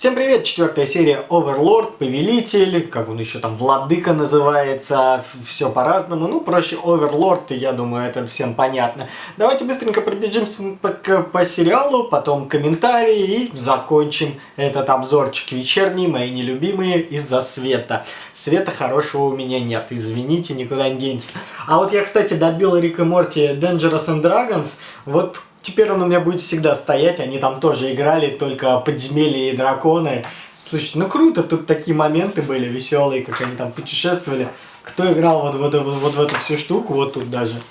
Всем привет! Четвертая серия Overlord, Повелитель, как он еще там, Владыка называется, все по-разному. Ну, проще Overlord, я думаю, это всем понятно. Давайте быстренько пробежимся по сериалу, потом комментарии и закончим этот обзорчик вечерний, мои нелюбимые, из-за света. Света хорошего у меня нет, извините, никуда не денется. А вот я, кстати, добил Рик и Морти Dangerous and Dragons, вот... Теперь он у меня будет всегда стоять, они там тоже играли, только подземелья и драконы. Слушайте, ну круто, тут такие моменты были веселые, как они там путешествовали. Кто играл вот в эту всю штуку, вот тут даже,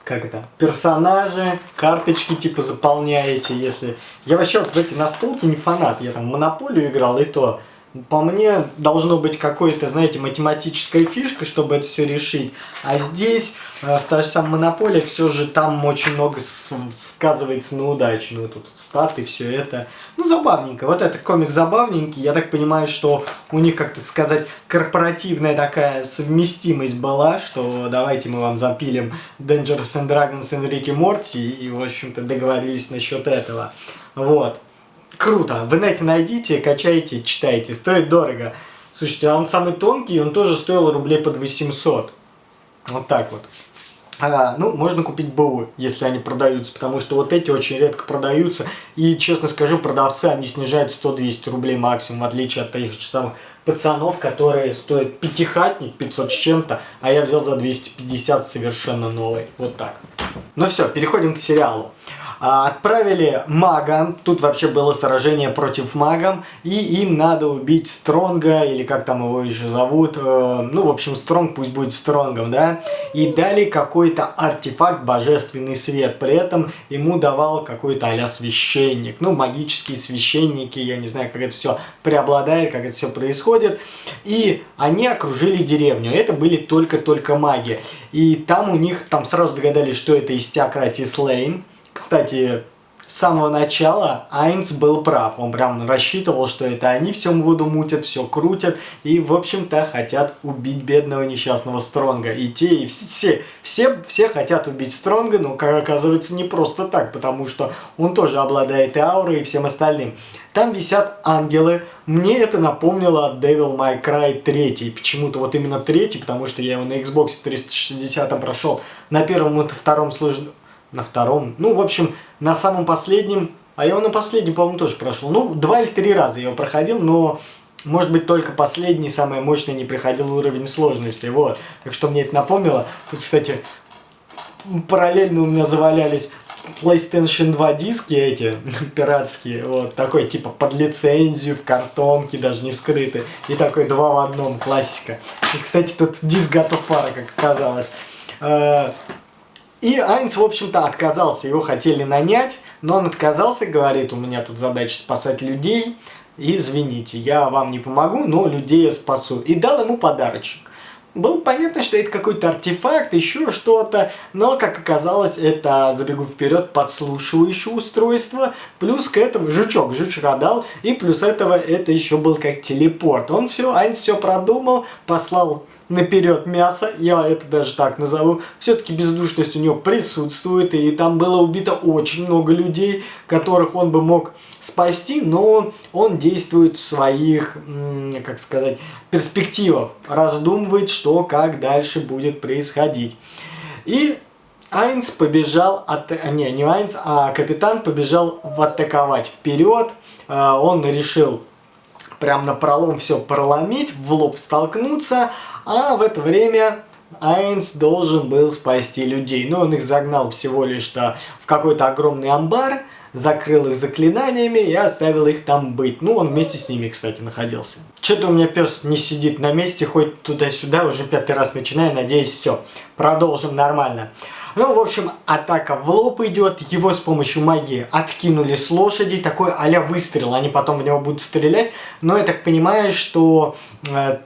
как это, персонажи, карточки типа заполняете, если... Я вообще вот в эти настолки не фанат, я там в Монополию играл и то... По мне, должно быть какой-то, знаете, математическая фишка, чтобы это все решить. А здесь, в та же самая Монополия, все же там очень много сказывается на удачу. Ну, тут статы, все это. Ну, забавненько. Вот этот комик забавненький. Я так понимаю, что у них, как-то сказать, корпоративная такая совместимость была, что давайте мы вам запилим Dangerous and Dragons и Рик и Морти. И, в общем-то, договорились насчет этого. Вот. Круто. В инете найдите, качайте, читайте. Стоит дорого. Слушайте, а он самый тонкий, он тоже стоил рублей под 800. Вот так вот. Ну, можно купить БУ, если они продаются, потому что вот эти очень редко продаются. И, честно скажу, продавцы, они снижают 100-200 рублей максимум, в отличие от таких же самых пацанов, которые стоят пятихатник, 500 с чем-то, а я взял за 250 совершенно новый. Вот так. Ну все, переходим к сериалу. Отправили мага, тут вообще было сражение против мага, и им надо убить Стронга, или как там его еще зовут, ну, в общем, Стронг пусть будет Стронгом, да, и дали какой-то артефакт, божественный свет, при этом ему давал какой-то а-ля священник, ну, магические священники, я не знаю, как это все преобладает, как это все происходит, и они окружили деревню, это были только маги, и там у них, там сразу догадались, что это из теократии Слейн. Кстати, с самого начала Айнс был прав, он прям рассчитывал, что это они всю воду мутят, все крутят и, в общем-то, хотят убить бедного несчастного Стронга. И те, и все хотят убить Стронга, но, как оказывается, не просто так, потому что он тоже обладает и аурой, и всем остальным. Там висят ангелы, мне это напомнило Devil May Cry 3, почему-то вот именно 3, потому что я его на Xbox 360 прошел, на первом и втором сложном... На втором, ну, в общем, на самом последнем, а я его на последнем, по-моему, тоже прошел. Ну, 2 или 3 раза я его проходил, но, может быть, только последний, самый мощный, не приходил уровень сложности, вот. Так что мне это напомнило. Тут, кстати, параллельно у меня завалялись PlayStation 2 диски эти, пиратские, вот, такой, типа, под лицензию, в картонке, даже не вскрытый, и такой 2 в 1, классика. И, кстати, тут диск God of War, как оказалось. И Айнс, в общем-то, отказался, его хотели нанять, но он отказался, говорит, у меня тут задача спасать людей, извините, я вам не помогу, но людей я спасу. И дал ему подарочек. Было понятно, что это какой-то артефакт, еще что-то, но, как оказалось, это, забегу вперед, подслушивающее устройство, плюс к этому жучок отдал, и плюс этого это еще был как телепорт. Он все, Айнс все продумал, послал наперед мясо, я это даже так назову, все-таки бездушность у него присутствует, и там было убито очень много людей, которых он бы мог спасти, но он действует в своих, как сказать, перспективах, раздумывает, что, как дальше будет происходить. И Айнс побежал, не Айнс, а капитан побежал атаковать вперед, он решил прям напролом все проломить, в лоб столкнуться, а в это время Айнс должен был спасти людей. Но он их загнал всего лишь-то в какой-то огромный амбар, закрыл их заклинаниями и оставил их там быть. Ну, он вместе с ними, кстати, находился. Что-то у меня пес не сидит на месте, хоть туда-сюда, уже 5-й раз начинаю, надеюсь, все. Продолжим нормально. Ну, в общем, атака в лоб идет, его с помощью магии откинули с лошади, такой а-ля выстрел, они потом в него будут стрелять, но я так понимаю, что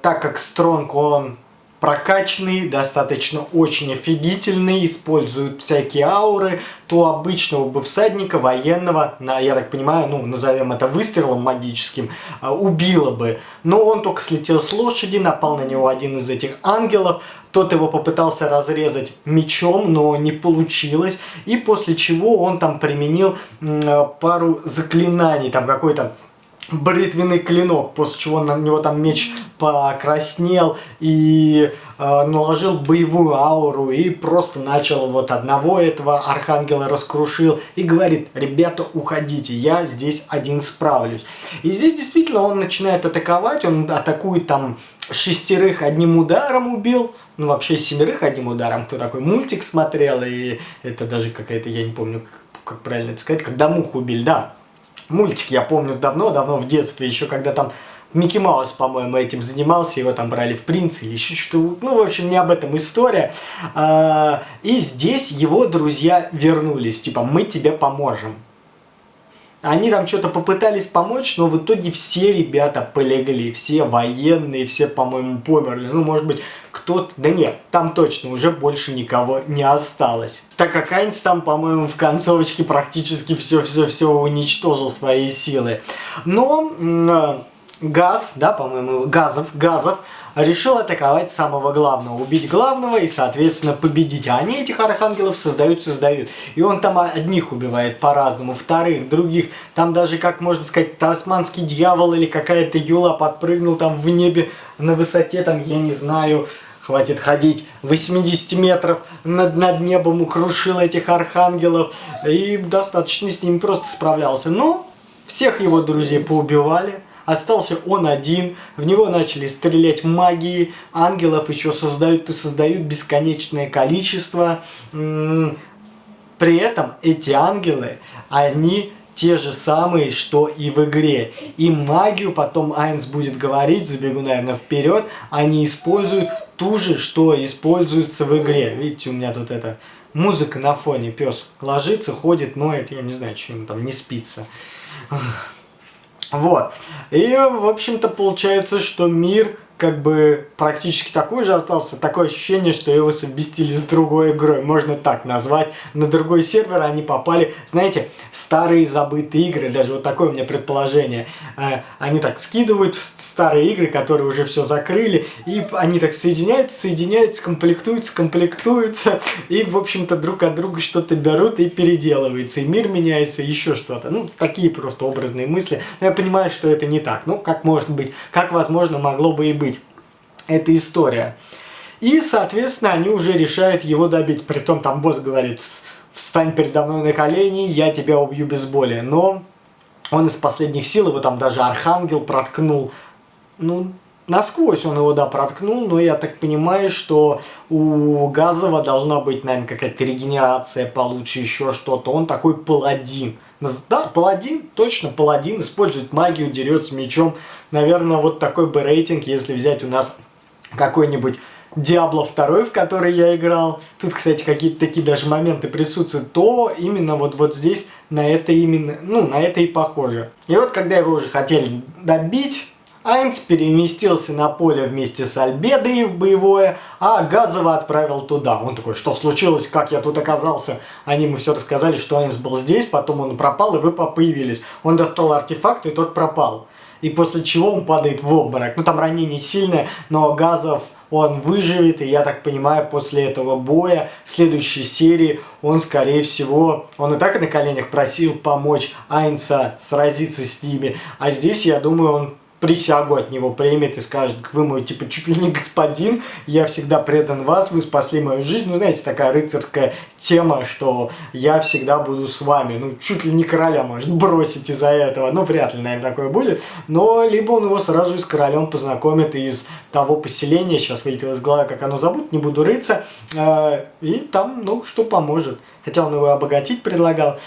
так как Стронг, он прокачанный, достаточно очень офигительный, использует всякие ауры, то обычного бы всадника, военного, я так понимаю, ну, назовем это выстрелом магическим, убило бы. Но он только слетел с лошади, напал на него один из этих ангелов, тот его попытался разрезать мечом, но не получилось, и после чего он там применил пару заклинаний, там какой-то бритвенный клинок, после чего на него там меч покраснел и наложил боевую ауру и просто начал вот одного этого архангела раскрушил и говорит: ребята, уходите, я здесь один справлюсь. И здесь действительно он начинает атаковать, он атакует там 6 одним ударом убил, ну вообще 7 одним ударом, кто такой мультик смотрел, и это даже какая-то, я не помню, как правильно это сказать, когда мух убили, да. Мультик я помню давно-давно в детстве, еще когда там Микки Маус, по-моему, этим занимался, его там брали в принцы или еще что-то, ну, в общем, не об этом история. И здесь его друзья вернулись, типа, мы тебе поможем. Они там что-то попытались помочь, но в итоге все ребята полегли, все военные, все, по-моему, померли. Ну, может быть, кто-то... Да нет, там точно уже больше никого не осталось. Так как Айнс там, по-моему, в концовочке практически все уничтожил свои силы. Но Газ, да, по-моему, Газов решил атаковать самого главного, убить главного и, соответственно, победить. А они этих архангелов создают. И он там одних убивает по-разному, вторых, других. Там даже, как можно сказать, тасманский дьявол или какая-то юла подпрыгнул там в небе на высоте, там, я не знаю, хватит ходить, 80 метров над небом, укрушил этих архангелов и достаточно с ними просто справлялся. Но всех его друзей поубивали. Остался он один, в него начали стрелять магии, ангелов еще создают и создают бесконечное количество. При этом эти ангелы, они те же самые, что и в игре. И магию, потом Айнс будет говорить, забегу, наверное, вперед, они используют ту же, что используется в игре. Видите, у меня тут эта музыка на фоне, пес ложится, ходит, ноет, я не знаю, что ему там не спится. Вот. И, в общем-то, получается, что мир как бы практически такой же остался. Такое ощущение, что его совместили с другой игрой. Можно так назвать. На другой сервер они попали, знаете, старые забытые игры. Даже вот такое у меня предположение. Они так скидывают в старые игры, которые уже все закрыли. И они так соединяются, комплектуются. И, в общем-то, друг от друга что-то берут и переделывается. И мир меняется, еще что-то. Ну, такие просто образные мысли. Но я понимаю, что это не так. Ну, как может быть, как, возможно, могло бы и быть. Эта история. И, соответственно, они уже решают его добить. Притом там босс говорит: встань передо мной на колени, я тебя убью без боли. Но он из последних сил, его там даже архангел проткнул. Ну, насквозь он его, да, проткнул, но я так понимаю, что у Газова должна быть, наверное, какая-то регенерация получше, еще что-то. Он такой паладин. Да, паладин, точно паладин, использует магию, дерется мечом. Наверное, вот такой бы рейтинг, если взять у нас какой-нибудь Diablo 2, в который я играл. Тут, кстати, какие-то такие даже моменты присутствуют, то именно вот здесь на это именно, ну, на это и похоже. И вот когда его уже хотели добить, Айнс переместился на поле вместе с Альбедой в боевое, а Газова отправил туда. Он такой: что случилось, как я тут оказался? Они ему все рассказали, что Айнс был здесь, потом он пропал, и вы появились. Он достал артефакт, и тот пропал. И после чего он падает в обморок. Ну, там ранение сильное, но Газов, он выживет, и я так понимаю, после этого боя, в следующей серии, он, скорее всего, он и так на коленях просил помочь Айнса сразиться с ними, а здесь, я думаю, он присягу от него примет и скажет: вы мой, типа, чуть ли не господин, я всегда предан вас, вы спасли мою жизнь. Ну, знаете, такая рыцарская тема, что я всегда буду с вами. Ну, чуть ли не короля может бросить из-за этого. Ну, вряд ли, наверное, такое будет. Но либо он его сразу с королем познакомит из того поселения, сейчас вылетело из головы, как оно зовут, не буду рыться, и там, ну, что поможет. Хотя он его обогатить предлагал.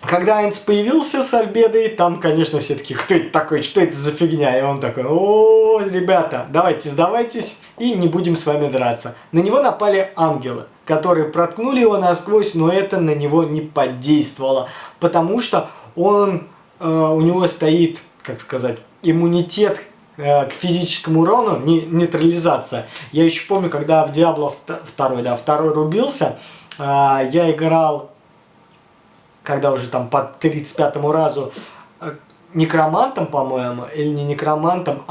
Когда Айнс появился с Альбедой, там, конечно, все такие: кто это такой, что это за фигня? И он такой: о, ребята, давайте сдавайтесь и не будем с вами драться. На него напали ангелы, которые проткнули его насквозь, но это на него не подействовало, потому что он, у него стоит, как сказать, иммунитет к физическому урону, нейтрализация. Я еще помню, когда в Diablo 2 рубился, я играл, когда уже там по 35-му разу, некромантом, по-моему, или не некромантом,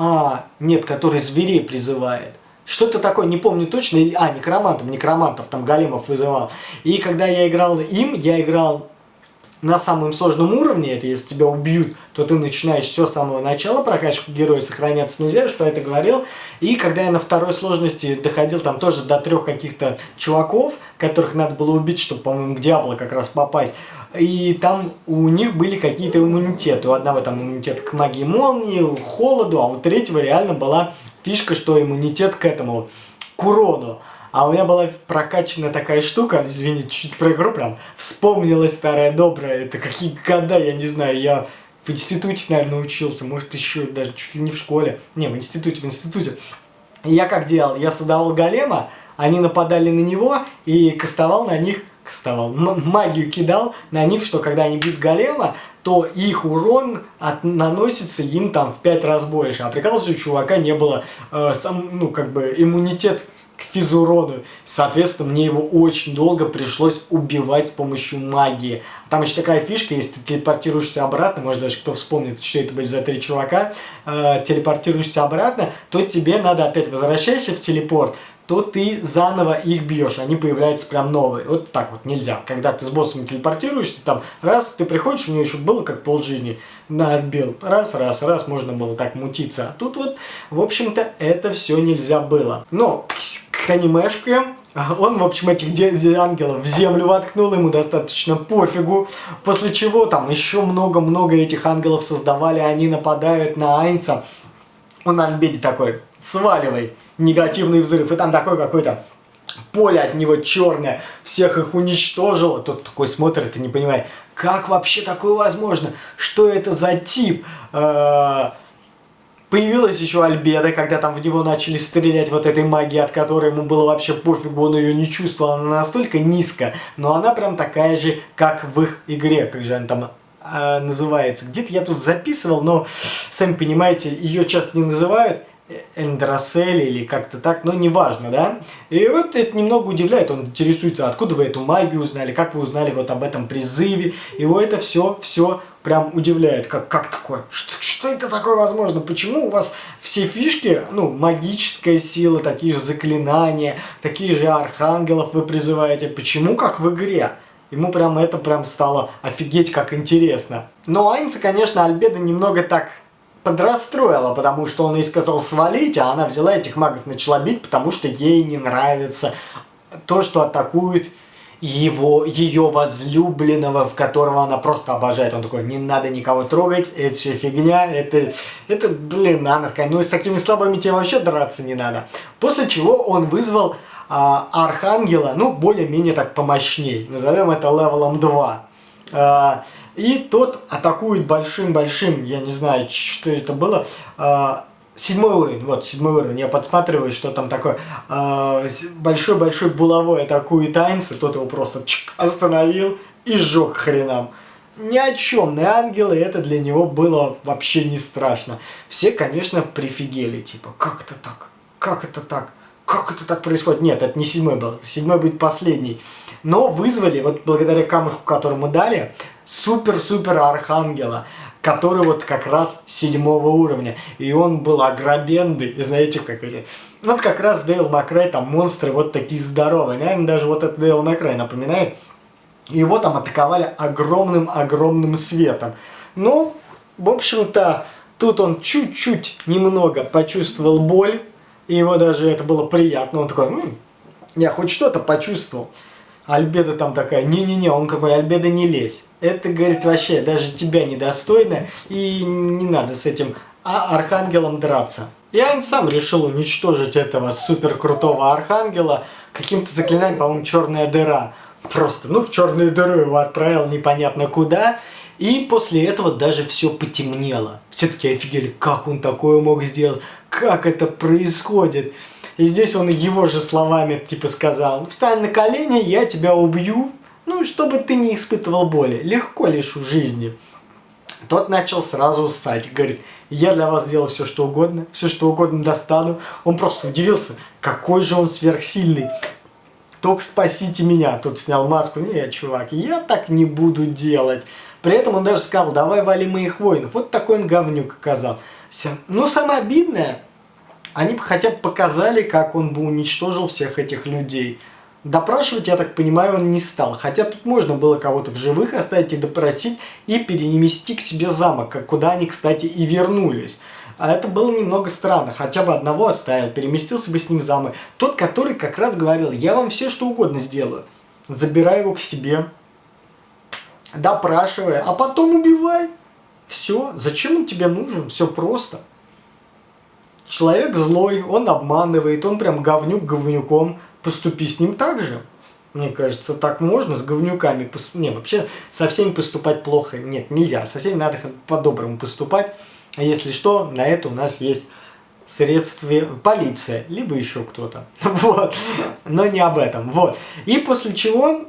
нет, который зверей призывает. Что-то такое, не помню точно, некромантов там големов вызывал. И когда я играл им, я играл на самом сложном уровне, это если тебя убьют, то ты начинаешь все с самого начала, прокачку героя сохраняться нельзя, что я это говорил. И когда я на второй сложности доходил там тоже до 3 каких-то чуваков, которых надо было убить, чтобы, по-моему, к Диабло как раз попасть, и там у них были какие-то иммунитеты. У одного там иммунитет к магии молнии, к холоду, а у третьего реально была фишка, что иммунитет к этому, к урону. А у меня была прокачана такая штука, извините, чуть про игру прям, вспомнилась старая добрая, это какие года, я не знаю, я в институте, наверное, учился, может еще даже чуть ли не в школе, не, в институте. И я как делал, я создавал голема, они нападали на него и кастовал на них, магию кидал на них, что когда они бьют голема, то их урон наносится им там в 5 раз больше. А прикалывается, у чувака не было, иммунитет к физурону. Соответственно, мне его очень долго пришлось убивать с помощью магии. Там еще такая фишка, если ты телепортируешься обратно, может даже кто вспомнит, что это были за 3 чувака, телепортируешься обратно, то тебе надо опять возвращайся в телепорт, то ты заново их бьешь, они появляются прям новые. Вот так вот нельзя. Когда ты с боссом телепортируешься, там раз ты приходишь, у него еще было как полжизни, отбил, раз, можно было так мутиться. А тут вот, в общем-то, это все нельзя было. Но к анимешке он, в общем, этих ангелов в землю воткнул, ему достаточно пофигу. После чего там еще много-много этих ангелов создавали, они нападают на Айнса. Он на Альбеде такой, сваливай, негативный взрыв. И там такое какое-то поле от него черное, всех их уничтожило. Тот такой смотрит и не понимает, как вообще такое возможно? Что это за тип? Появилась еще Альбеда, когда там в него начали стрелять вот этой магией, от которой ему было вообще пофигу, он ее не чувствовал, она настолько низко, но она прям такая же, как в их игре, как же она там называется. Где-то я тут записывал, но, сами понимаете, ее часто не называют Эндросель или как-то так, но неважно, да? И вот это немного удивляет, он интересуется, откуда вы эту магию узнали, как вы узнали вот об этом призыве, его это все прям удивляет, как такое, что это такое возможно, почему у вас все фишки, магическая сила, такие же заклинания, такие же архангелов вы призываете, почему как в игре? Ему это стало офигеть как интересно. Но Айнца, конечно, Альбеда немного так подрастроила, потому что он ей сказал свалить, а она взяла этих магов, начала бить, потому что ей не нравится то, что атакует ее возлюбленного, в которого она просто обожает. Он такой, не надо никого трогать, это все фигня, она такая, с такими слабыми тебе вообще драться не надо. После чего он вызвал архангела, более-менее так помощней, назовем это левелом 2. И тот атакует большим, я не знаю, что это было, 7-й уровень, вот 7-й уровень, я подсматриваю, что там такое, большой булавой атакует Айнса, тот его просто остановил и сжег хренам. Ни о чемные ангелы, это для него было вообще не страшно. Все, конечно, прифигели, типа, как это так, как это так? Как это так происходит? Нет, это не 7-й был. 7-й будет последний. Но вызвали, вот благодаря камушку, которому дали, супер-супер архангела, который вот как раз 7-го уровня. И он был огробенный. И знаете, как эти... Вот как раз в Devil May Cry там монстры вот такие здоровые. Наверное, даже вот этот Devil May Cry напоминает. Его там атаковали огромным светом. Ну, в общем-то, тут он чуть-чуть немного почувствовал боль. И его даже это было приятно. Он такой, я хоть что-то почувствовал. Альбеда там такая, не-не-не, он какой, Альбеда не лезь. Это, говорит, вообще даже тебя недостойно. И не надо с этим архангелом драться. И Айн сам решил уничтожить этого супер крутого архангела. Каким-то заклинанием, по-моему, черная дыра. Просто, в черную дыру его отправил непонятно куда. И после этого даже все потемнело. Все таки офигели, как он такое мог сделать, как это происходит. И здесь он его же словами типа сказал, встань на колени, я тебя убью, чтобы ты не испытывал боли, легко лишу жизни. Тот начал сразу ссать, говорит, я для вас сделал все что угодно достану. Он просто удивился, какой же он сверхсильный. Только спасите меня. Тот снял маску, нет, чувак, я так не буду делать. При этом он даже сказал, давай вали моих воинов. Вот такой он говнюк оказался. Самое обидное, они бы хотя бы показали, как он бы уничтожил всех этих людей. Допрашивать, я так понимаю, он не стал. Хотя тут можно было кого-то в живых оставить и допросить, и перенести к себе замок, куда они, кстати, и вернулись. А это было немного странно. Хотя бы одного оставил, переместился бы с ним в замок. Тот, который как раз говорил, я вам все что угодно сделаю. Забирай его к себе, допрашивай, а потом убивай. Все, зачем он тебе нужен? Все просто. Человек злой, он обманывает, он прям говнюк говнюком. Поступи с ним так же. Мне кажется, так можно с говнюками. Не, вообще со всеми поступать плохо. Нет, нельзя. Со всеми надо по-доброму поступать. А если что, на это у нас есть средства, полиция, либо еще кто-то. Вот. Но не об этом. Вот. И после чего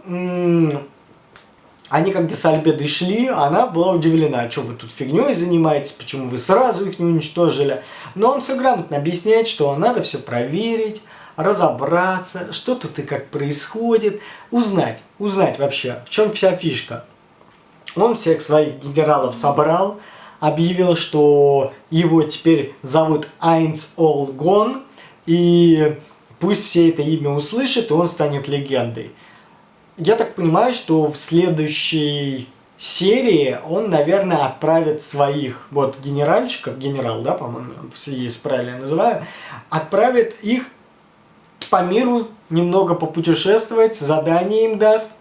они когда с Альбедой шли, она была удивлена, что вы тут фигней занимаетесь, почему вы сразу их не уничтожили. Но он все грамотно объясняет, что надо все проверить, разобраться, что тут и как происходит, узнать вообще, в чем вся фишка. Он всех своих генералов собрал, объявил, что его теперь зовут Айнс Олгон, и пусть все это имя услышат, и он станет легендой. Я так понимаю, что в следующей серии он, наверное, отправит своих вот генеральчиков, генерал, да, по-моему, если правильно я называю, отправит их по миру немного попутешествовать, задание им даст,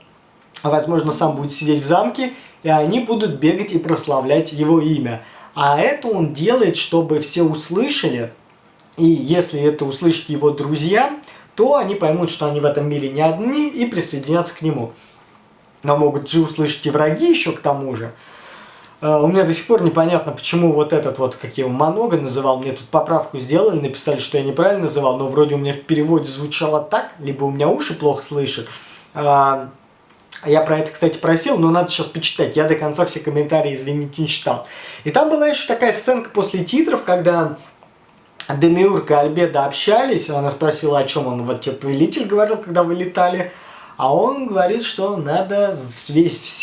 возможно, сам будет сидеть в замке, и они будут бегать и прославлять его имя. А это он делает, чтобы все услышали, и если это услышат его друзья, то они поймут, что они в этом мире не одни, и присоединятся к нему. Но могут же услышать и враги еще к тому же. У меня до сих пор непонятно, почему вот этот вот, как я его, Монога называл, мне тут поправку сделали, написали, что я неправильно называл, но вроде у меня в переводе звучало так, либо у меня уши плохо слышат. Я про это, кстати, просил, но надо сейчас почитать, я до конца все комментарии, извините, не читал. И там была еще такая сценка после титров, когда Демиург и Альбеда общались, она спросила, о чем он, вот тебе повелитель говорил, когда вы летали, а он говорит, что надо,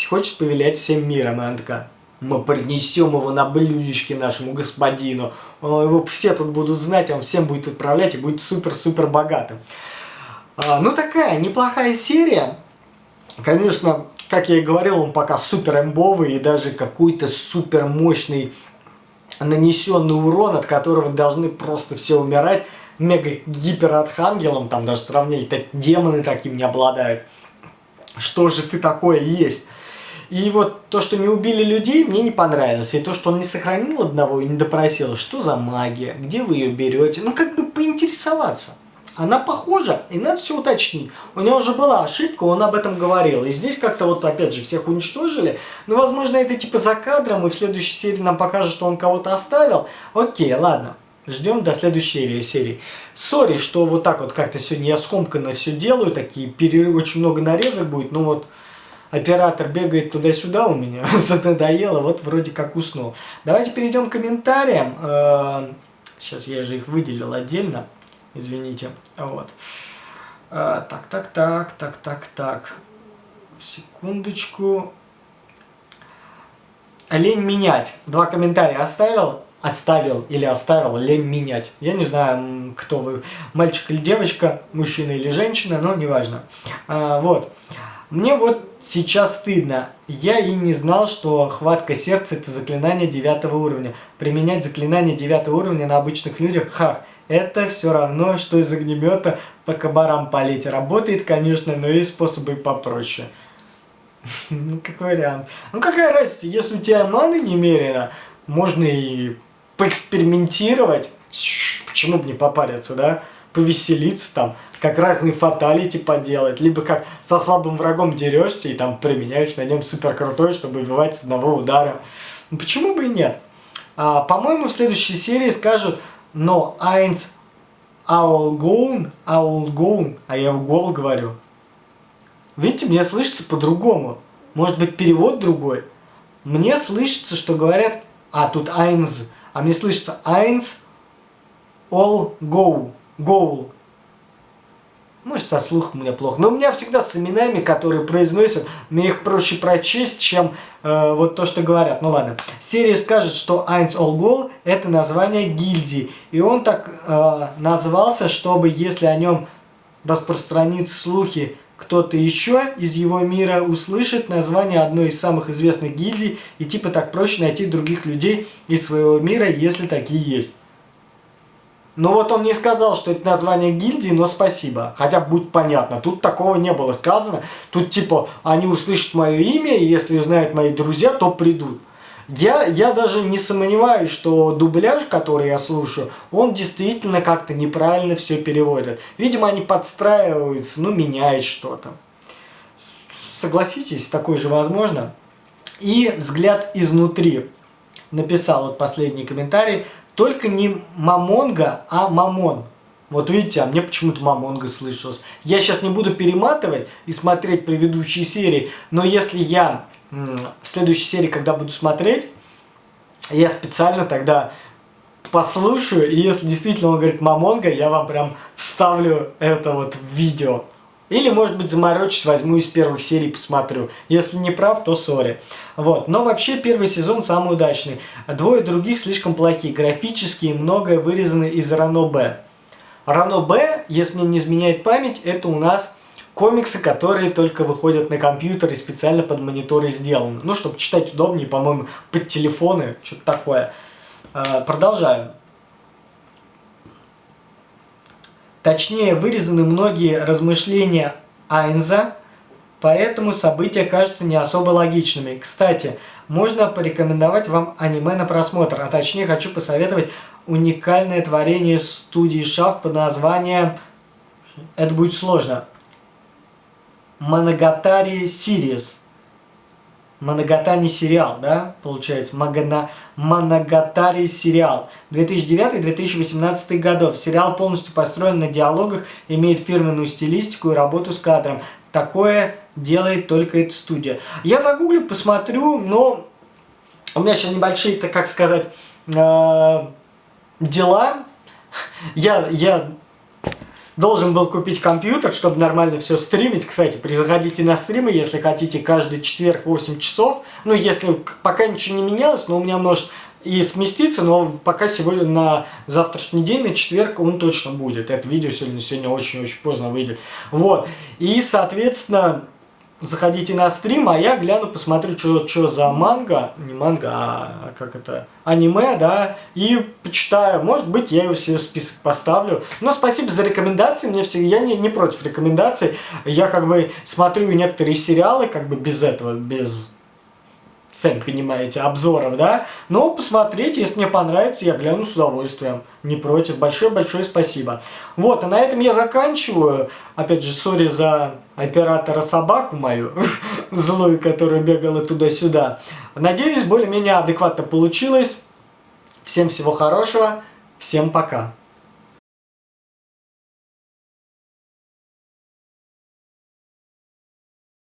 хочет повелять всем миром, и она такая... Мы принесем его на блюдечке нашему господину. Его все тут будут знать, он всем будет отправлять и будет супер-супер богатым. Ну, такая неплохая серия. Конечно, как я и говорил, он пока супер имбовый и даже какой-то супер мощный нанесенный урон, от которого должны просто все умирать. Мега-гипер-архангелом, там даже сравнили, так демоны таким не обладают. Что же ты такое есть? И вот то, что не убили людей, мне не понравилось. И то, что он не сохранил одного и не допросил, что за магия, где вы ее берете. Ну, как бы поинтересоваться. Она похожа, и надо все уточнить. У него уже была ошибка, он об этом говорил. И здесь как-то вот, опять же, всех уничтожили. Но, возможно, это типа за кадром, и в следующей серии нам покажут, что он кого-то оставил. Окей, ладно. Ждем до следующей серии. Сори, что вот так вот как-то сегодня я скомканно все делаю. Такие очень много нарезок будет, но вот... Оператор бегает туда-сюда у меня, надоело, вот вроде как уснул. Давайте перейдем к комментариям. Сейчас я же их выделил отдельно, извините. Вот. Так. Секундочку. Лень менять. 2 комментария оставил. Оставил, лень менять. Я не знаю, кто вы, мальчик или девочка, мужчина или женщина, но неважно. Вот. Мне вот сейчас стыдно. Я и не знал, что хватка сердца это заклинание 9 уровня. Применять заклинание 9 уровня на обычных людях, это все равно, что из огнемета по кабарам палить. Работает, конечно, но есть способы попроще. Ну, как вариант. Ну, какая разница, если у тебя маны немерено, можно и поэкспериментировать. Почему бы не попариться, да? Повеселиться там, как разные фаталити поделать, либо как со слабым врагом дерешься и там применяешь на нем супер крутой, чтобы убивать с одного удара. Ну, почему бы и нет? По-моему, в следующей серии скажут, но Айнс Аулгоун, а я в гол говорю. Видите, мне слышится по-другому. Может быть, перевод другой? Мне слышится, что говорят, тут Айнс, а мне слышится Айнс Олгоу. Гоул. Может, со слухом у меня плохо. Но у меня всегда с именами, которые произносят, мне их проще прочесть, чем вот то, что говорят. Ну ладно. Серия скажет, что Айнс Олгол это название гильдии. И он так назвался, чтобы если о нем распространит слухи, кто-то еще из его мира услышит название одной из самых известных гильдий, и типа так проще найти других людей из своего мира, если такие есть. Ну вот он не сказал, что это название гильдии, но спасибо. Хотя будь понятно, тут такого не было сказано. Тут типа они услышат мое имя, и если узнают мои друзья, то придут. Я даже не сомневаюсь, что дубляж, который я слушаю, он действительно как-то неправильно все переводит. Видимо, они подстраиваются, ну, меняют что-то. Согласитесь, такое же возможно. И взгляд изнутри. Написал вот последний комментарий. Только не Мамонга, а Мамон. Вот видите, а мне почему-то Мамонга слышалось. Я сейчас не буду перематывать и смотреть предыдущие серии, но если я в следующей серии, когда буду смотреть, я специально тогда послушаю, и если действительно он говорит Мамонга, я вам прям вставлю это вот в видео. Или, может быть, заморочусь, возьму из первых серий, посмотрю. Если не прав, то сори. Вот. Но вообще первый сезон самый удачный. Двое других слишком плохие. Графические, многое вырезано из Ранобэ. Ранобэ, если мне не изменяет память, это у нас комиксы, которые только выходят на компьютер и специально под мониторы сделаны. Ну, чтобы читать удобнее, по-моему, под телефоны, что-то такое. Продолжаю. Точнее, вырезаны многие размышления Айнза, поэтому события кажутся не особо логичными. Кстати, можно порекомендовать вам аниме на просмотр, а точнее хочу посоветовать уникальное творение студии Shaft под названием, это будет сложно, Monogatari Series. Моногатани сериал, да, получается, Monogatari сериал. 2009-2018 годов. Сериал полностью построен на диалогах, имеет фирменную стилистику и работу с кадром. Такое делает только эта студия. Я загуглю, посмотрю, но у меня сейчас небольшие, так как сказать, дела. Я должен был купить компьютер, чтобы нормально все стримить. Кстати, приходите на стримы, если хотите, каждый четверг 8 часов. Ну, если пока ничего не менялось, но у меня может и сместиться, но пока сегодня на завтрашний день, на четверг, он точно будет. Это видео сегодня очень-очень поздно выйдет. Вот. И, соответственно, заходите на стрим, а я гляну, посмотрю, что за манга, не манга, а как это, аниме, да, и почитаю. Может быть, я его себе в список поставлю. Но спасибо за рекомендации, я не против рекомендаций. Я как бы смотрю некоторые сериалы, как бы без этого, без, сами понимаете, обзоров, да. Но посмотрите, если мне понравится, я гляну с удовольствием. Не против. Большое-большое спасибо. Вот, а на этом я заканчиваю. Опять же, сори за оператора собаку мою, злую, которая бегала туда-сюда. Надеюсь, более-менее адекватно получилось. Всем всего хорошего. Всем пока.